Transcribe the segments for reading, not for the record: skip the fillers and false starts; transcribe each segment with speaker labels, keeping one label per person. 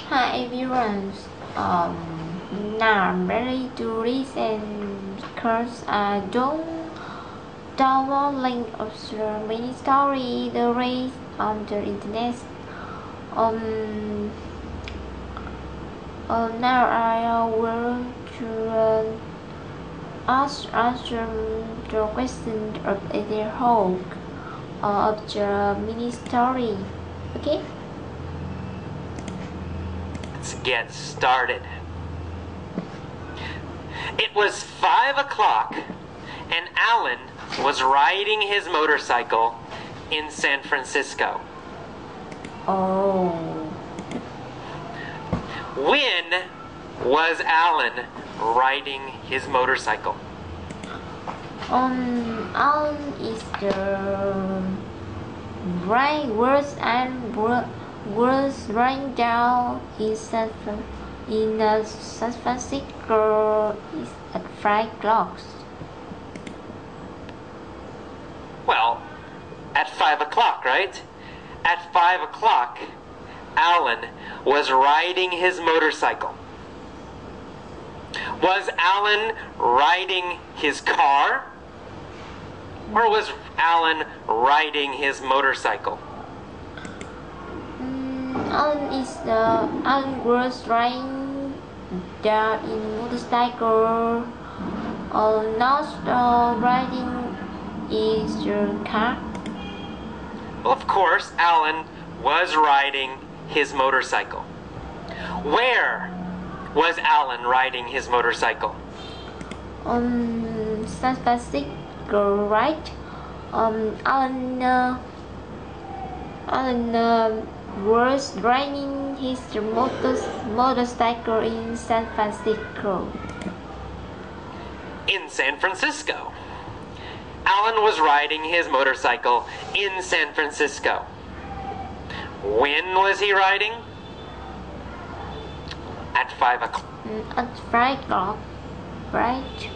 Speaker 1: Hi everyone. Now I'm ready to listen because I don't download link of the mini story the race on the internet. Um, now I will to answer the question of the whole of the mini story. Okay.
Speaker 2: Let's get started. It was 5 o'clock, and Alan was riding his motorcycle in San Francisco.
Speaker 1: Oh.
Speaker 2: When was Alan riding his motorcycle?
Speaker 1: Alan is the right words and words right down in San Francisco is at 5 o'clock.
Speaker 2: Well, at 5 o'clock, right? At 5 o'clock, Alan was riding his motorcycle. Was Alan riding his car? Or was Alan riding his motorcycle?
Speaker 1: Alan was riding the in motorcycle, not riding is your car.
Speaker 2: Well, of course, Alan was riding his motorcycle. Where was Alan riding his motorcycle?
Speaker 1: San Francisco, right? Alan was riding his motorcycle in San Francisco.
Speaker 2: In San Francisco. Alan was riding his motorcycle in San Francisco. When was he riding? At 5 o'clock.
Speaker 1: At 5 o'clock, right?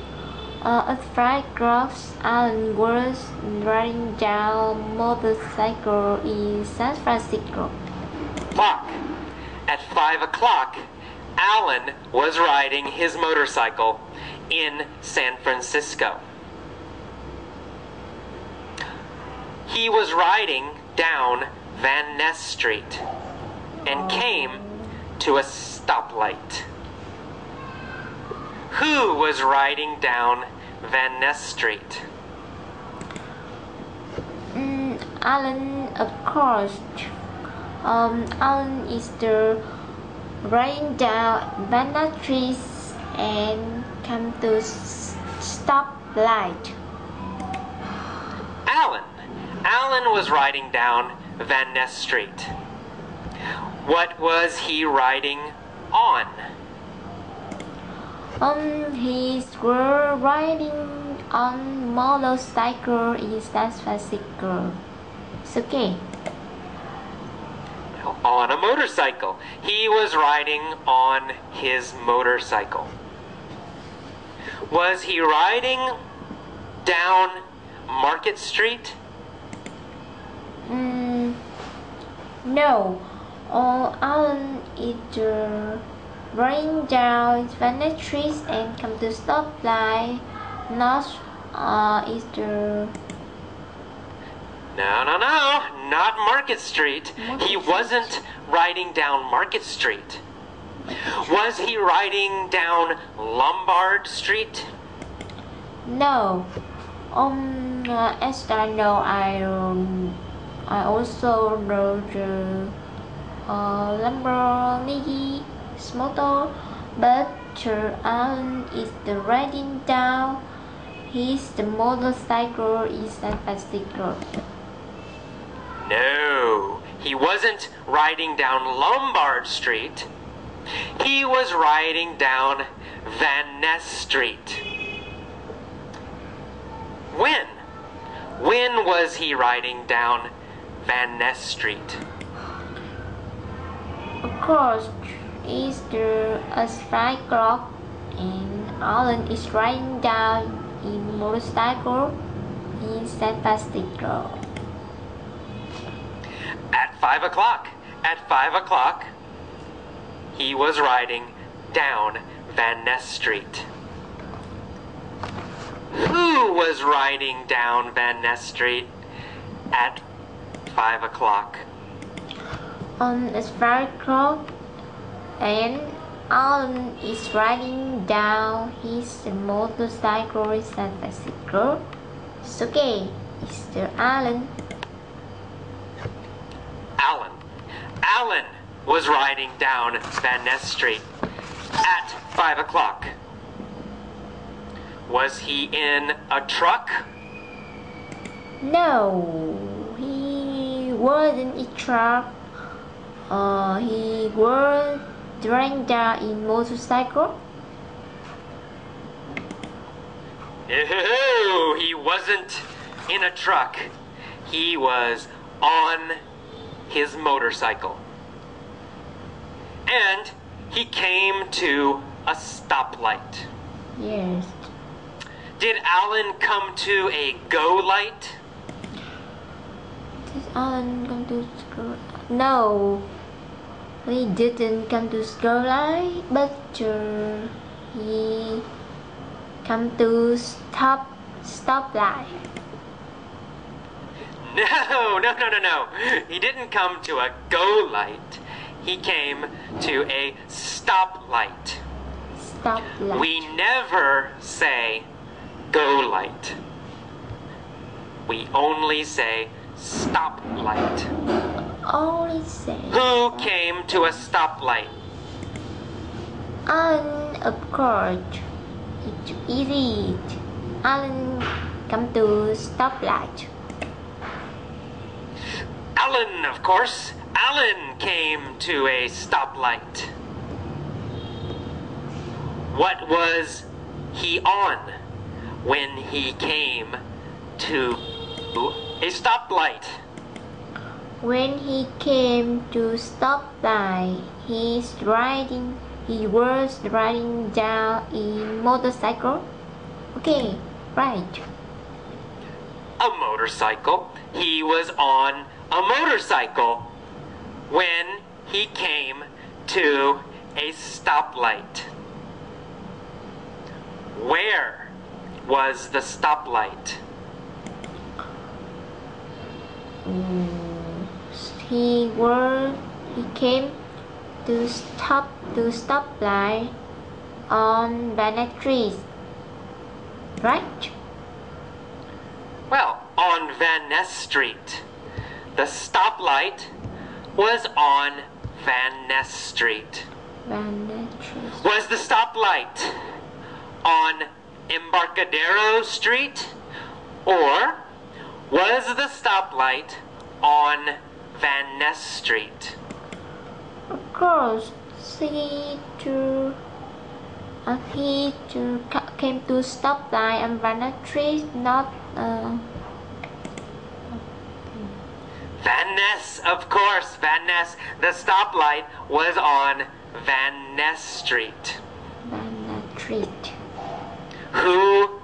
Speaker 1: At 5 o'clock, Alan was riding down motorcycle in San Francisco.
Speaker 2: At 5 o'clock, Alan was riding his motorcycle in San Francisco. He was riding down Van Ness Street and came to a stoplight. Who was riding down Van Ness Street?
Speaker 1: Alan, of course. Alan is the riding down Van Ness Street and come to stoplight.
Speaker 2: Alan was riding down Van Ness Street. What was he riding on?
Speaker 1: He's were riding on motorcycle in San Francisco. It's okay.
Speaker 2: On a motorcycle. He was riding on his motorcycle. Was he riding down Market Street?
Speaker 1: No. Alan is riding down Van Ness Street and come to stoplight. Not is the
Speaker 2: No, not Market Street. He wasn't riding down Market Street. Was he riding down Lombard Street?
Speaker 1: No. As I know, I also know the Lamborghini motor, but Alan is the riding down the motorcycle in San Francisco.
Speaker 2: No, he wasn't riding down Lombard Street. He was riding down Van Ness Street. When? When was he riding down Van Ness Street?
Speaker 1: Of course, it's at 5 o'clock and Alan is riding down in motorcycle in San Francisco.
Speaker 2: At 5 o'clock. At 5 o'clock, he was riding down Van Ness Street. Who was riding down Van Ness Street at 5 o'clock?
Speaker 1: It's 5 o'clock and Alan is riding down his motorcycle in San Francisco. It's okay, Mr. Allen.
Speaker 2: Alan was riding down Van Ness Street at 5 o'clock. Was he in a truck?
Speaker 1: No, he wasn't in a truck. He was driving down in motorcycle.
Speaker 2: No, he wasn't in a truck. He was on his motorcycle. And he came to a stoplight.
Speaker 1: Yes.
Speaker 2: Did Alan come to a go light?
Speaker 1: Did Alan come to school? No, he didn't come to school light, but he come to stoplight.
Speaker 2: No. He didn't come to a go light. He came to a stoplight.
Speaker 1: Stoplight.
Speaker 2: We never say go light. We only say stoplight.
Speaker 1: Only say.
Speaker 2: Who came to a stoplight?
Speaker 1: Alan, of course. It's easy. Alan come to stoplight.
Speaker 2: Alan, of course. Alan came to a stoplight. What was he on when he came to a stoplight?
Speaker 1: When he came to stoplight, he was riding down in motorcycle. Okay, right.
Speaker 2: A motorcycle. He was on a motorcycle when he came to a stoplight. Where was the stoplight?
Speaker 1: He came to stoplight on Van Ness Street, right?
Speaker 2: Well, on Van Ness Street. The stoplight was on Van Ness Street.
Speaker 1: Van Ness Street.
Speaker 2: Was the stoplight on Embarcadero Street? Or was the stoplight on Van Ness Street?
Speaker 1: Of course, he came to stoplight on Van Ness Street, not
Speaker 2: Van Ness, of course, Van Ness. The stoplight was on Van Ness Street.
Speaker 1: Van Ness Street.
Speaker 2: Who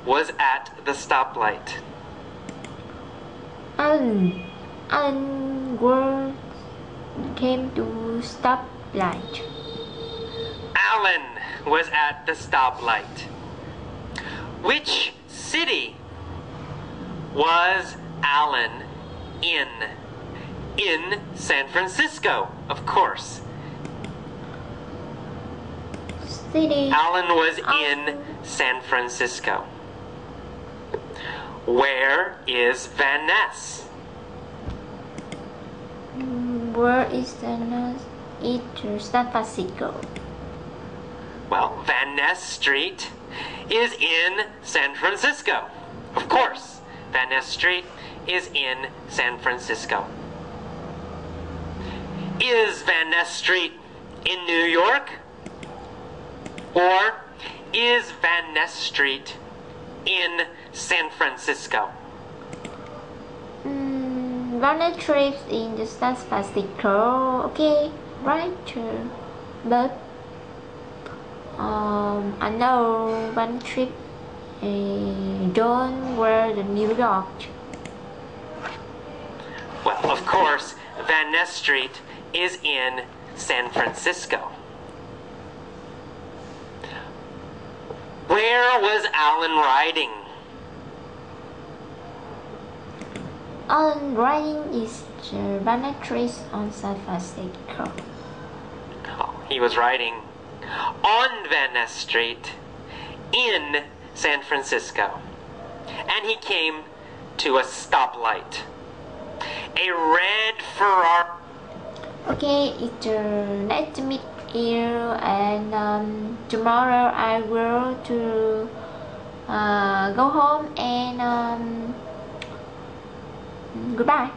Speaker 2: was at the stoplight?
Speaker 1: Alan came to stoplight.
Speaker 2: Alan was at the stoplight. Which city was Alan in? In San Francisco, of course.
Speaker 1: City.
Speaker 2: Alan was in San Francisco. Where is Van Ness?
Speaker 1: Where is Van Ness? It's San Francisco.
Speaker 2: Well, Van Ness Street is in San Francisco. Of course, Van Ness Street is in San Francisco. Is Van Ness Street in New York? Or is Van Ness Street in San Francisco?
Speaker 1: Van Ness Street in the San Francisco. Okay, right. But I know Van Ness Street don't wear the New York.
Speaker 2: Well, of course, Van Ness Street is in San Francisco. Where was Alan riding?
Speaker 1: Alan riding is the Banatrix on San Francisco.
Speaker 2: Oh, he was riding on Van Ness Street in San Francisco. And he came to a stoplight. A red Ferrari.
Speaker 1: Okay, it's nice to meet you, and tomorrow I will to go home and goodbye.